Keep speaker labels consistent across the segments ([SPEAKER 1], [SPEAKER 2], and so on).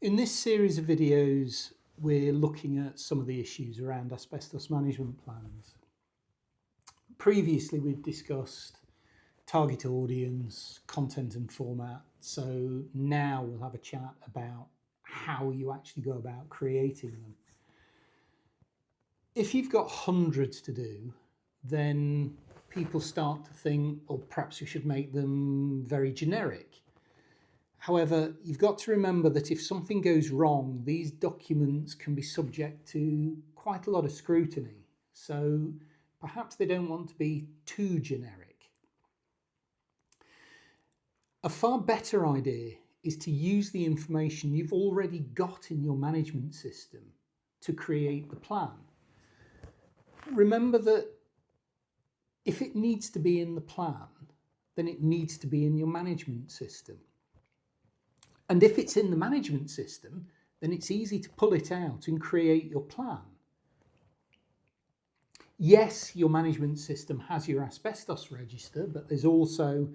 [SPEAKER 1] In this series of videos, we're looking at some of the issues around asbestos management plans. Previously, we've discussed target audience, content and format. So now we'll have a chat about how you actually go about creating them. If you've got hundreds to do, then people start to think, or perhaps you should make them very generic. However, you've got to remember that if something goes wrong, these documents can be subject to quite a lot of scrutiny. So perhaps they don't want to be too generic. A far better idea is to use the information you've already got in your management system to create the plan. Remember that if it needs to be in the plan, then it needs to be in your management system. And if it's in the management system, then it's easy to pull it out and create your plan. Yes, your management system has your asbestos register, but there's also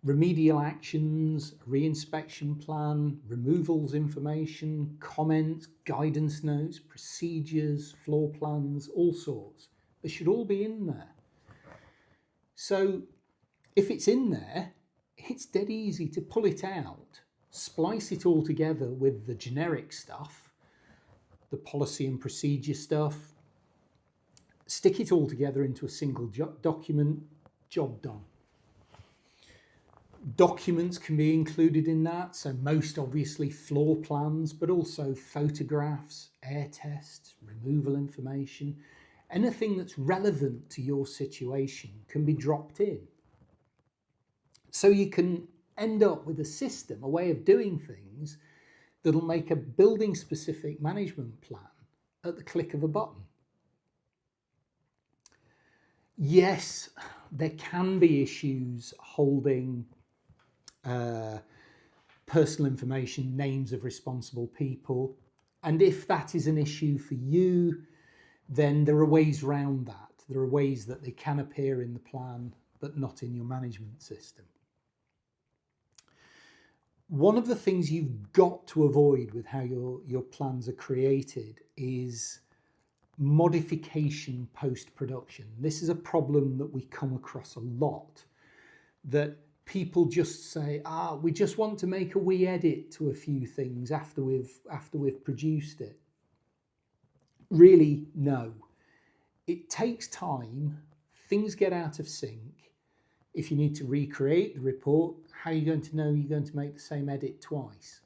[SPEAKER 1] remedial actions, reinspection plan, removals information, comments, guidance notes, procedures, floor plans, all sorts. They should all be in there. So if it's in there, it's dead easy to pull it out, splice it all together with the generic stuff, the policy and procedure stuff, stick it all together into a single document, job done. Documents can be included in that, so most obviously floor plans, but also photographs, air tests, removal information. Anything that's relevant to your situation can be dropped in. So you can end up with a system, a way of doing things that'll make a building specific management plan at the click of a button. Yes, there can be issues holding personal information, names of responsible people. And if that is an issue for you, then there are ways around that. There are ways that they can appear in the plan, but not in your management system. One of the things you've got to avoid with how your plans are created is modification post-production. This is a problem that we come across a lot, that people just say, we just want to make a wee edit to a few things after we've produced it. Really, no. It takes time, things get out of sync. If you need to recreate the report, how are you going to know you're going to make the same edit twice?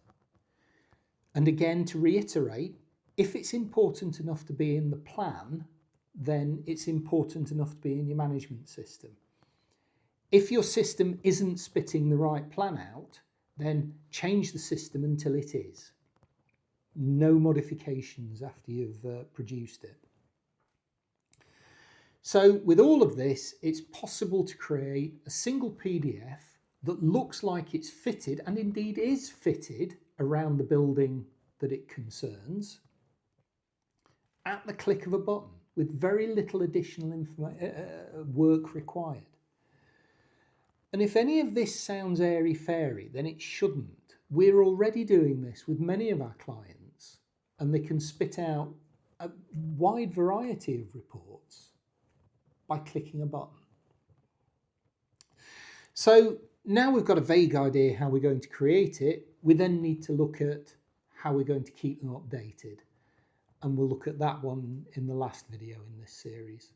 [SPEAKER 1] And again, to reiterate, if it's important enough to be in the plan, then it's important enough to be in your management system. If your system isn't spitting the right plan out, then change the system until it is. No modifications after you've produced it. So with all of this, it's possible to create a single PDF that looks like it's fitted, and indeed is fitted, around the building that it concerns at the click of a button with very little additional work required. And if any of this sounds airy-fairy, then it shouldn't. We're already doing this with many of our clients, and they can spit out a wide variety of reports by clicking a button. So now we've got a vague idea how we're going to create it, we then need to look at how we're going to keep them updated. And we'll look at that one in the last video in this series.